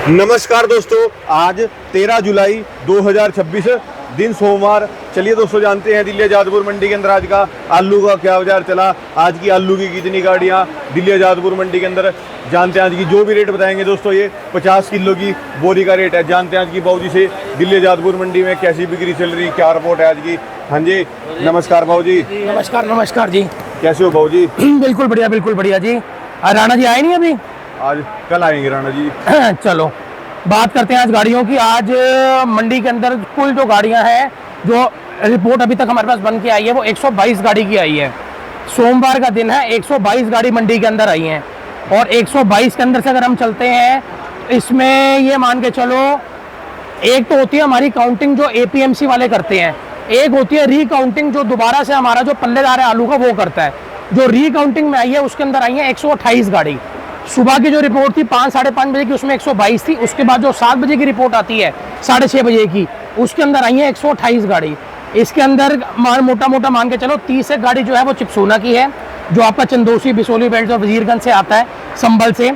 नमस्कार दोस्तों, आज 13 जुलाई 2026 दिन सोमवार। चलिए दोस्तों, जानते हैं दिल्ली आजादपुर मंडी के अंदर आज का आलू का क्या बाजार चला, आज की आलू की कितनी गाड़ियां दिल्ली आजादपुर मंडी के अंदर। जानते हैं आज की जो भी रेट बताएंगे दोस्तों। ये 50 किलो की बोरी का रेट है। जानते हैं आज की बाबू जी से दिल्ली आजादपुर मंडी में कैसी बिक्री चल रही, क्या रिपोर्ट है आज की। हाँ जी, नमस्कार बाबू जी। नमस्कार नमस्कार जी। कैसे हो बाबू जी? बिल्कुल बढ़िया जी। राणा जी आए नहीं अभी? आज कल आएंगे राणा जी। चलो बात करते हैं आज गाड़ियों की। आज मंडी के अंदर कुल जो गाड़ियां हैं, जो रिपोर्ट अभी तक हमारे पास बन के आई है, वो 122 गाड़ी की आई है। सोमवार का दिन है, 122 गाड़ी मंडी के अंदर आई हैं। और 122 के अंदर से अगर हम चलते हैं, इसमें ये मान के चलो, एक तो होती है हमारी काउंटिंग जो APMC वाले करते हैं, एक होती है रीकाउंटिंग जो दोबारा से हमारा जो पल्लेदार है आलू का वो करता है। जो रीकाउंटिंग में आई है उसके अंदर आई है 128 गाड़ी। सुबह की जो रिपोर्ट थी 5 साढ़े 5 बजे की, उसमें 122 थी। उसके बाद जो 7 बजे की रिपोर्ट आती है 6:30 बजे की, उसके अंदर आई है 128 गाड़ी। इसके अंदर मोटा मोटा मान के चलो 30 एक गाड़ी जो है वो चिपसोना की है, जो आपका चंदोसी, बिसोली बेल्ट और वजीरगंज से आता है, संभल से।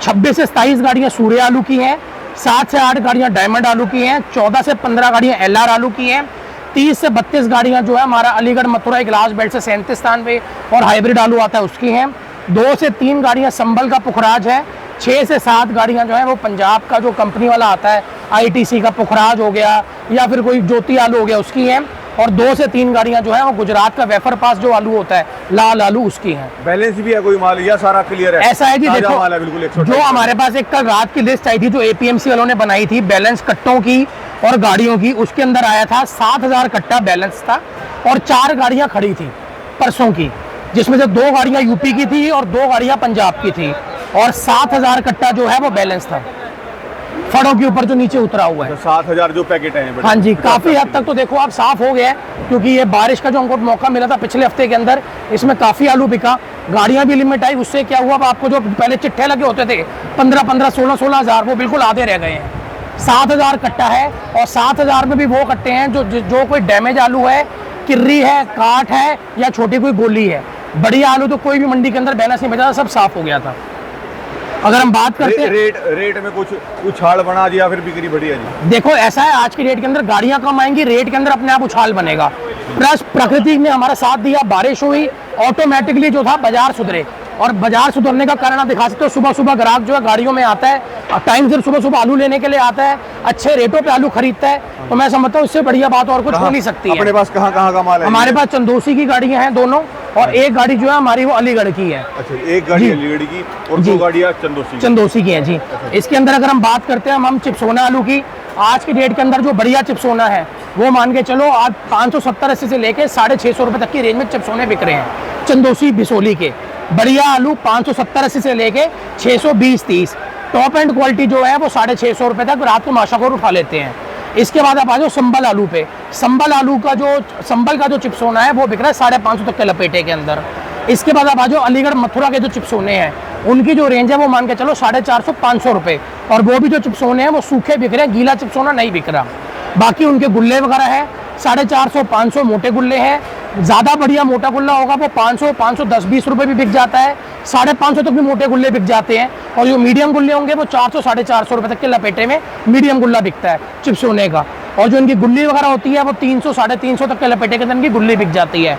26 से 27 गाड़ियाँ सूर्य आलू की हैं, 7 से 8 गाड़ियाँ डायमंड आलू की हैं, 14 से 15 गाड़ियाँ LR आलू की हैं, 30 से 32 गाड़ियाँ जो है हमारा अलीगढ़ मथुरा ग्लास बेल्ट से 37 और हाइब्रिड आलू आता है उसकी हैं। 2 से 3 गाड़ियाँ संभल का पुखराज है। 6 से 7 गाड़ियाँ जो है वो पंजाब का जो कंपनी वाला आता है, ITC का पुखराज हो गया या फिर कोई ज्योति आलू हो गया, उसकी हैं। और 2 से 3 गाड़ियाँ जो है वो गुजरात का वेफर पास जो आलू होता है, लाल आलू, उसकी हैं। बैलेंस भी है कोई माल या सारा क्लियर है? ऐसा है कि देखो, माल है बिल्कुल। जो हमारे पास एक कल रात की लिस्ट आई थी जो APMC वालों ने बनाई थी बैलेंस कट्टों की और गाड़ियों की, उसके अंदर आया था 7000 कट्टा बैलेंस था और 4 गाड़ियां खड़ी थी परसों की, जिसमें से 2 गाड़ियां यूपी की थी और 2 गाड़ियां पंजाब की थी। और 7000 कट्टा जो है वो बैलेंस था फड़ों के ऊपर जो नीचे उतरा हुआ है। 7000 जो पैकेट है। हाँ जी, काफी हद तक तो देखो आप साफ हो गया है, क्योंकि ये बारिश का जो हमको मौका मिला था पिछले हफ्ते के अंदर, इसमें काफी आलू बिका, गाड़ियां भी लिमिट आई। उससे क्या हुआ, आपको जो पहले चिट्ठे लगे होते थे 15-15, 16-16 हजार, वो बिल्कुल आधे रह गए हैं। 7000 कट्टा है और 7000 में भी वो कट्टे हैं जो कोई डैमेज आलू है, किर्री है, काट है या छोटी कोई गोली है। बढ़िया आलू तो कोई भी मंडी के अंदर बैलेंस नहीं बचा था, सब साफ हो गया था। अगर हम बात करते हैं रेट में कुछ उछाल बना दिया, फिर बिक्री बढ़िया जी। देखो ऐसा है, आज की रेट के अंदर गाड़ियां कम आएंगी, रेट के अंदर अपने आप उछाल बनेगा। प्लस प्रकृति ने हमारा साथ दिया, बारिश हुई, ऑटोमेटिकली जो था बाजार सुधरे। और बाजार सुधरने का कारण आप दिखा सकते हो, सुबह सुबह ग्राहक जो है गाड़ियों में आता है, टाइम से सुबह सुबह आलू लेने के लिए आता है, अच्छे रेटों पे आलू खरीदता है। तो मैं समझता हूँ इससे बढ़िया बात और कुछ हो नहीं सकती है। अपने पास कहाँ का माल है? हमारे पास चंदोसी की गाड़ियां हैं दोनों, और एक गाड़ी जो है हमारी वो अलीगढ़ की है। अच्छा, एक गाड़ी अलीगढ़ की और 2 गाड़ियाँ चंदोसी की हैं जी। इसके अंदर अगर हम बात करते हैं हम चिपसोना आलू की, आज की डेट के अंदर जो बढ़िया चिपसोना है वो मान के चलो आज 570-80 से लेके 650 रुपए तक की रेंज में चिपसोने बिक रहे हैं। चंदोसी बिसोली के बढ़िया आलू 570-80 से लेके 620-30, टॉप एंड क्वालिटी जो है वो 650 रुपए तक रात को माशाखोर उठा लेते हैं। इसके बाद आप आ जाओ संभल आलू पे। संभल का जो चिपसोना है वो बिक रहा है 550 तक के लपेटे के अंदर। इसके बाद आप आ जाओ अलीगढ़ मथुरा के जो चिपसोने हैं, उनकी जो रेंज है वो मान के चलो 450-500 रुपए, और वो भी जो चिपसोने हैं वो सूखे बिक रहे हैं, गीला चिपसोना नहीं बिक रहा। बाकी उनके गुल्ले वगैरह है 450-500 मोटे गुल्ले हैं। ज़्यादा बढ़िया मोटा गुल्ला होगा वो 500-510-20 रुपये भी बिक जाता है, 550 तक भी मोटे गुल्ले बिक जाते हैं। और जो मीडियम गुल्ले होंगे वो 400-450 रुपये तक के लपेटे में मीडियम गुल्ला बिकता है चिपसोने का। और जो इनकी गुल्ली वगैरह होती है वो 300-350 तक के लपेटे के अंदर इनकी गुल्ली बिक जाती है।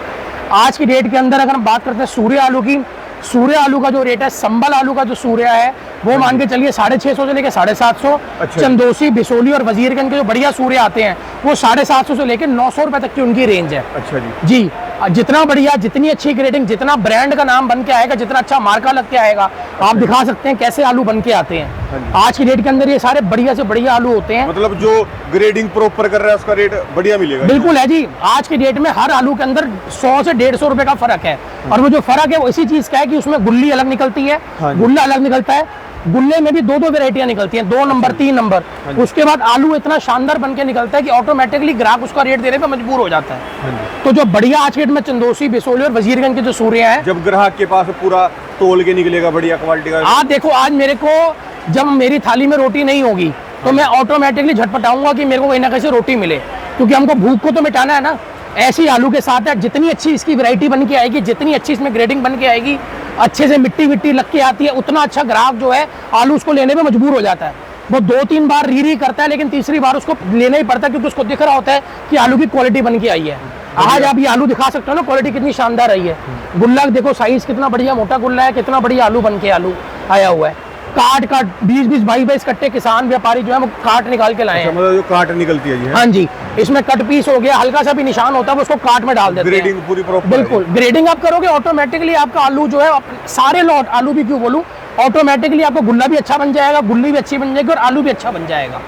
आज की डेट के अंदर अगर हम बात करते हैं सूर्य आलू की, सूर्य आलू का जो रेट है, संभल आलू का जो सूर्य है वो मान के चलिए 650 से लेके 750। अच्छा। चंदोसी, बिसोली और वजीरगंज के जो बढ़िया सूर्य आते हैं वो 750 से लेके 900 रुपए तक की उनकी रेंज है। अच्छा जी, जितना बढ़िया, जितनी अच्छी ग्रेडिंग, जितना ब्रांड का नाम बन के आएगा, जितना अच्छा मार्का लग के आएगा, आप दिखा सकते हैं कैसे आलू बन के आते हैं। आज की डेट के अंदर ये सारे बढ़िया से बढ़िया आलू होते हैं। मतलब जो ग्रेडिंग प्रॉपर कर रहा है उसका रेट बढ़िया मिलेगा? बिल्कुल है जी। आज की डेट में हर आलू के अंदर 100 से 150 रुपए का फर्क है। और वो जो फर्क है वो इसी चीज का है कि उसमें गुल्ली अलग निकलती है, गुल्ला अलग निकलता है। गुल्ले में भी 2-2 वेराइटियां निकलती हैं, 2 नंबर, 3 नंबर। उसके बाद आलू इतना शानदार बन के निकलता है कि ऑटोमेटिकली ग्राहक उसका रेट देने पे मजबूर हो जाता है। तो जो बढ़िया आज के डेट में चंदोसी, बिसोली और वजीरगंज के जो सूर्य हैं, जब ग्राहक के पास पूरा तोल के निकलेगा बढ़िया क्वालिटी का। आज देखो, आज मेरे को जब मेरी थाली में रोटी नहीं होगी तो मैं ऑटोमेटिकली झटपटाऊंगा कि मेरे को कहीं ना कहीं से रोटी मिले, क्योंकि हमको भूख को तो मिटाना है ना। ऐसी आलू के साथ है, जितनी अच्छी इसकी वैरायटी बन के आएगी, जितनी अच्छी इसमें ग्रेडिंग बन के आएगी, अच्छे से मिट्टी लग के आती है, उतना अच्छा ग्राहक जो है आलू उसको लेने में मजबूर हो जाता है। वो 2-3 बार री करता है, लेकिन तीसरी बार उसको लेना ही पड़ता है, क्योंकि उसको दिख रहा होता है कि आलू की क्वालिटी बन के आई है। आज आप ये आलू दिखा सकते हो ना, क्वालिटी कितनी शानदार आई है। गुल्ला देखो, साइज कितना बढ़िया मोटा गुल्ला है, कितना बढ़िया आलू बन के आलू आया हुआ है। काट 20-20 22-22 कट्टे किसान व्यापारी जो है वो काट निकाल के लाए हैं। मतलब जो काट निकलती है जी। हाँ जी, इसमें कट पीस हो गया, हल्का सा भी निशान होता है, वो उसको काट में डाल देते हैं। ग्रेडिंग पूरी प्रॉपर। बिल्कुल, ग्रेडिंग आप करोगे ऑटोमेटिकली आपका आलू जो है, सारे लॉट आलू भी क्यों बोलूं, ऑटोमेटिकली आपको गुल्ला भी अच्छा बन जाएगा, गुल्ली भी अच्छी बन जाएगी और आलू भी अच्छा बन जाएगा।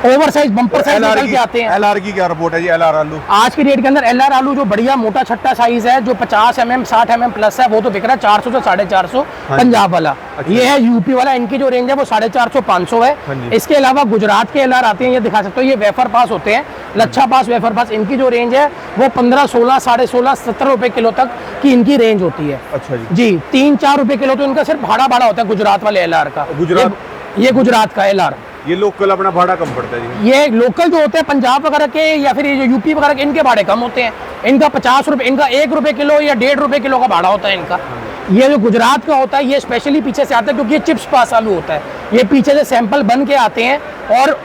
ओवर साइज बम्पर साइज निकल के आते हैं। एलआर की क्या रिपोर्ट है जी? एलआर आलू आज की डेट के अंदर एलआर आलू जो बढ़िया मोटा छट्टा साइज है, जो 50 mm 60 mm प्लस है, वो तो बिक रहा है 400 से 450 पंजाब वाला। ये है यूपी वाला, इनकी जो रेंज है वो 450 500 है। इसके अलावा गुजरात के एलआर आते हैं, ये दिखा सकते हो, ये वेफर पास होते हैं, लच्छा पास वेफर पास, इनकी जो रेंज है वो 15 16 16.5 17 रुपए किलो तक की इनकी रेंज होती है। अच्छा जी 3-4 रुपए किलो तो इनका सिर्फ भाड़ा होता है गुजरात वाले एलआर का। ये गुजरात का एलआर, ये लोकल अपना भाड़ा कम पड़ता है जी। ये लोकल जो होते हैं पंजाब वगैरह के या फिर ये जो यूपी वगैरह के, इनके भाड़े कम होते हैं। इनका 50 रुपए, इनका 1 रुपए किलो या 1.5 रुपए किलो का भाड़ा होता है इनका। ये जो गुजरात का होता है ये स्पेशली पीछे से आता है, क्योंकि ये चिप्स पास आलू होता है, ये पीछे से सैंपल बन के आते हैं। और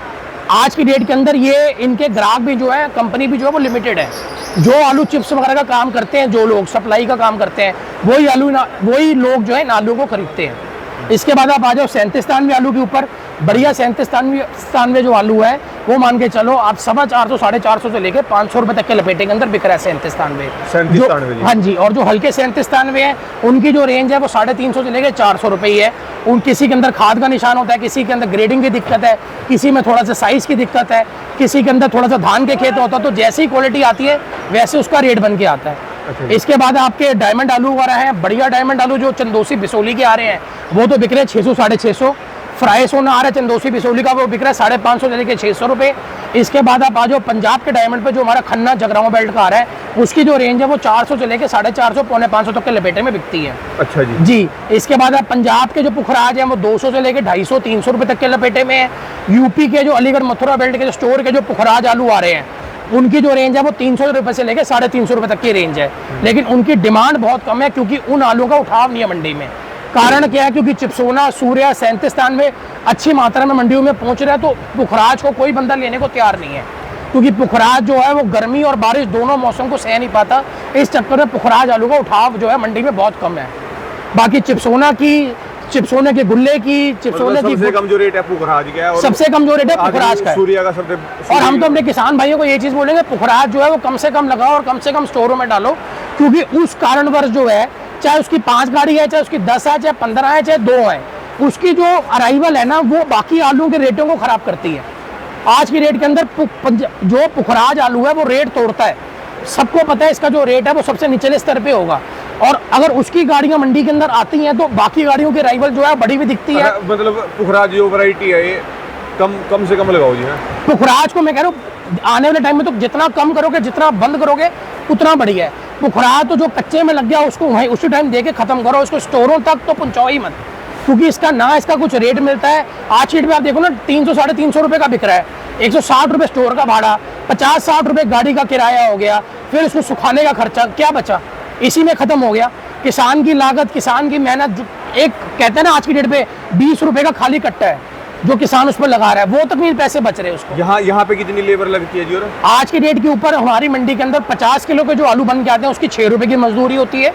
आज की डेट के अंदर ये इनके ग्राहक भी जो है, कंपनी भी जो है वो लिमिटेड है। जो आलू चिप्स वगैरह का काम करते हैं, जो लोग सप्लाई का काम करते हैं, वही लोग जो है इन आलू को खरीदते हैं। इसके बाद आप आ जाओ 37 आलू के ऊपर, बढ़िया 37 जो आलू है वो मान के चलो आप 450 450 से लेके 500 रुपए तक के लपेटे के अंदर बिक रहा है 37। हाँ जी, और जो हल्के 37 हैं उनकी जो रेंज है वो 350 से लेके 400 रुपए ही है। उन किसी के अंदर खाद का निशान होता है, किसी के अंदर ग्रेडिंग की दिक्कत है, किसी में थोड़ा सा साइज की दिक्कत है, किसी के अंदर थोड़ा सा धान के खेत होता है, तो जैसी क्वालिटी आती है वैसे उसका रेट बन के आता है। इसके बाद आपके डायमंड आलू वगैरह हैं, बढ़िया डायमंड आलू जो चंदोसी बिसोली के आ रहे हैं वो तो बिक रहे हैं 600 650। फ्राई सोना आ रहा है चंदोसी बिसोली का, वो बिक रहा है 550 से लेके 600 रुपए। इसके बाद आप आ जाओ पंजाब के डायमंड पे, जो हमारा खन्ना जगराओं बेल्ट का आ रहा है, उसकी जो रेंज है वो 400 से लेके 450 पौने 500 तक के लपेटे में बिकती है। अच्छा जी। जी, इसके बाद आप पंजाब के जो पुखराज हैं वो 200 से लेके 250 300 रुपए तक के लपेटे में है। यूपी के जो अलीगढ़ मथुरा बेल्ट के जो स्टोर के जो पुखराज आलू आ रहे हैं, उनकी जो रेंज है वो 300 रुपए से लेके 350 रुपए तक की रेंज है। लेकिन उनकी डिमांड बहुत कम है, क्योंकि उन आलू का उठाव नहीं है मंडी में। कारण क्या है, क्योंकि चिप्सोना, सूर्या, 37 में अच्छी मात्रा में मंडियों में पहुंच रहा है, तो पुखराज को कोई बंदा लेने को तैयार नहीं है, क्योंकि पुखराज जो है वो गर्मी और बारिश दोनों मौसम को सह नहीं पाता। इस चक्कर में पुखराज आलू का उठाव जो है मंडी में बहुत कम है। बाकी चिप्सोने के गुल्ले की, चिप्सोने की सबसे कम जो रेट है पुखराज का है, सबसे कम जो रेट है पुखराज का, सूर्या का सबसे। और हम तो अपने किसान भाइयों को ये चीज बोलेंगे, पुखराज जो है वो कम से कम लगाओ और कम से कम स्टोरों में डालो, क्योंकि उस कारणवश जो है, चाहे उसकी 5 गाड़ी है, चाहे उसकी 10 है, चाहे 15 है, चाहे 2 है, उसकी जो अराइवल है ना वो बाकी आलू के रेटों को खराब करती है। आज की रेट के अंदर जो पुखराज आलू है वो रेट तोड़ता है, सबको पता है इसका जो रेट है वो सबसे निचले स्तर पे होगा। और अगर उसकी गाड़ियां मंडी के अंदर आती हैं तो बाकी गाड़ियों की राइवल जो है बड़ी हुई दिखती है। मतलब पुखराज जो वैरायटी है ये कम से कम लगाओ जी। पुखराज को मैं कह रहा हूँ आने वाले टाइम में तो जितना कम करोगे, जितना बंद करोगे, उतना बढ़िया है। पुखराज तो जो कच्चे में लग गया उसको वहीं उसी टाइम दे के खत्म करो, उसको स्टोरों तक तो पहुंचाओ ही मत, क्योंकि इसका कुछ रेट मिलता है। आज की डेट में आप देखो ना 300 350 रुपए का बिक रहा है, 160 रुपए स्टोर का भाड़ा, 50-60 रुपए गाड़ी का किराया हो गया, फिर उसको सुखाने का खर्चा, क्या बचा? इसी में खत्म हो गया। किसान की लागत, किसान की मेहनत, एक कहते हैं ना आज की डेट पे 20 रुपए का खाली कट्टा है जो किसान उस पर लगा रहा है, वो तक नहीं पैसे बच रहे उसको। यहाँ पे कितनी लेबर लगती है जी? और आज की डेट के ऊपर हमारी मंडी के अंदर 50 किलो के जो आलू बन के आते हैं उसकी 6 रुपए की मजदूरी होती है,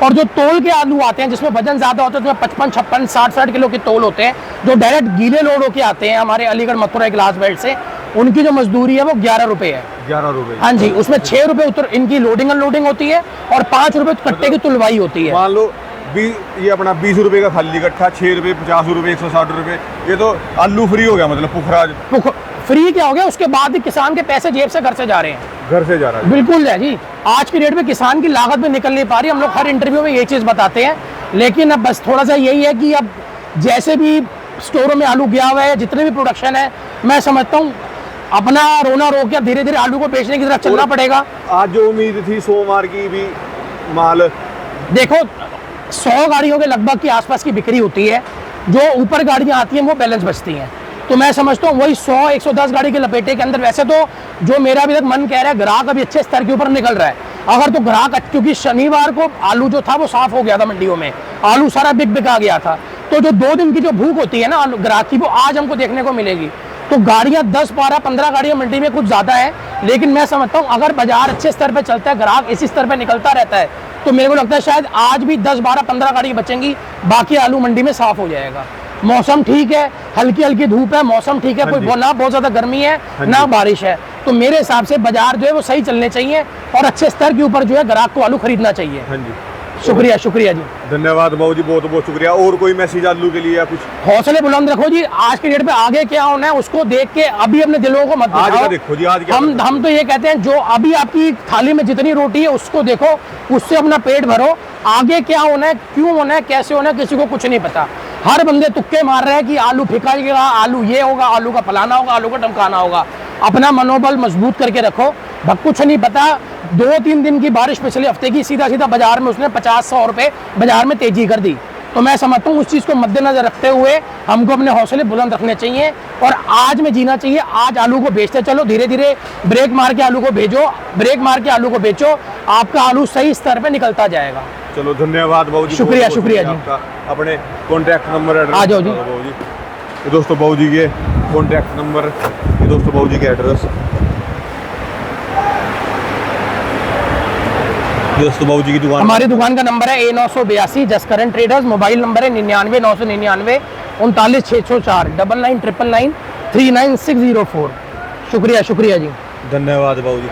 और जो तोल के आलू आते हैं जिसमें वजन ज्यादा होता है, उसमें 55 56 60 किलो के तोल होते हैं, जो डायरेक्ट गीले लोड होके आते हैं हमारे अलीगढ़ मथुरा ग्लास बेल्ट से, उनकी जो मजदूरी है वो 11 रुपए है। 11 रुपए? हाँ जी, उसमें 6 रुपए इनकी लोडिंग अनलोडिंग होती है और 5 रुपए कट्टे की तुलवाई होती है। मान लो ये अपना 20 रुपए का खाली कट्ठा, 6 रुपए, 50 रुपए, 160 रुपए, ये तो आलू फ्री हो गया। मतलब पुखराज फ्री क्या हो गया? उसके बाद किसान के पैसे जेब से घर से जा रहे हैं, घर से जा रहा है। बिल्कुल है जी। आज की डेट में किसान की लागत में निकल नहीं पा रही। हम लोग हर इंटरव्यू में ये चीज बताते हैं, लेकिन अब बस थोड़ा सा यही है कि अब जैसे भी स्टोरों में आलू गया हुआ है, जितने भी प्रोडक्शन है, मैं समझता हूँ अपना रोना रोक के धीरे धीरे आलू को बेचने की तरफ चलना पड़ेगा। आज जो उम्मीद थी सोमवार की भी माल देखो 100 गाड़ियों के लगभग के आसपास की बिक्री होती है, जो ऊपर गाड़ियां आती हैं वो बैलेंस बचती हैं। तो मैं समझता हूँ वही 100-110 गाड़ी के लपेटे के अंदर, वैसे तो जो मेरा अभी तक मन कह रहा है ग्राहक अभी अच्छे स्तर के ऊपर निकल रहा है। अगर तो ग्राहक, क्योंकि शनिवार को आलू जो था वो साफ हो गया था मंडियों में, आलू सारा बिक आ गया था, तो जो 2 दिन की जो भूख होती है ना ग्राहक की, वो आज हमको देखने को मिलेगी। तो गाड़ियां 10, 12, 15 गाड़ियां मंडी में कुछ ज़्यादा है, लेकिन मैं समझता हूं अगर बाजार अच्छे स्तर पे चलता है, ग्राहक इसी स्तर पे निकलता रहता है, तो मेरे को लगता है शायद आज भी 10, 12, 15 गाड़ी बचेंगी, बाकी आलू मंडी में साफ हो जाएगा। मौसम ठीक है, हल्की हल्की धूप है, मौसम ठीक है, कोई ना बहुत ज़्यादा गर्मी है ना बारिश है, तो मेरे हिसाब से बाजार जो है वो सही चलने चाहिए और अच्छे स्तर के ऊपर जो है ग्राहक को आलू खरीदना चाहिए। हाँ जी, शुक्रिया, शुक्रिया जी, धन्यवाद बाबू जी, बहुत बहुत शुक्रिया। और कोई मैसेज आलू के लिए या कुछ? हौसले बुलंद रखो जी, आज के डेट पे आगे क्या होना है उसको देख के अभी अपने दिलों को मत आज का दुखाओ। देखो जी, आज क्या हम तो ये कहते हैं जो अभी आपकी थाली में जितनी रोटी है उसको देखो, उससे अपना पेट भरो। आगे क्या होना है, क्यों होना है, कैसे होना है, किसी को कुछ नहीं पता। हर बंदे तुक्के मार रहे हैं कि आलू फेंकाएगा, आलू ये होगा, आलू का फलाना होगा, आलू का टमकाना होगा। अपना मनोबल मजबूत करके रखो, कुछ नहीं पता। 2-3 दिन की बारिश पिछले हफ्ते की सीधा सीधा बाजार में उसने 50-100 रुपए बाजार में तेजी कर दी। तो मैं समझता हूँ उस चीज़ को मद्देनजर रखते हुए हमको अपने हौसले बुलंद रखने चाहिए और आज में जीना चाहिए। आज आलू को बेचते चलो, धीरे धीरे ब्रेक मार के आलू को भेजो, ब्रेक मार के आलू को बेचो, आपका आलू सही स्तर पे निकलता जाएगा। चलो धन्यवाद बाबू जी, शुक्रिया, बहुत बहुत शुक्रिया जी। आपका। अपने कॉन्टैक्ट नंबर एड्रेस आ जाओ जी। बाबू जी, ये दोस्तों बाबू जी के कॉन्टैक्ट नंबर, ये दोस्तों बाबू जी के एड्रेस, दोस्तों बाबू जी की दुकान। हमारी दुकान का नंबर है A982 Jaskaran traders. Mobile number है 99 999 39 604 99 999 39604। शुक्रिया, शुक्रिया जी, धन्यवाद बाबू जी।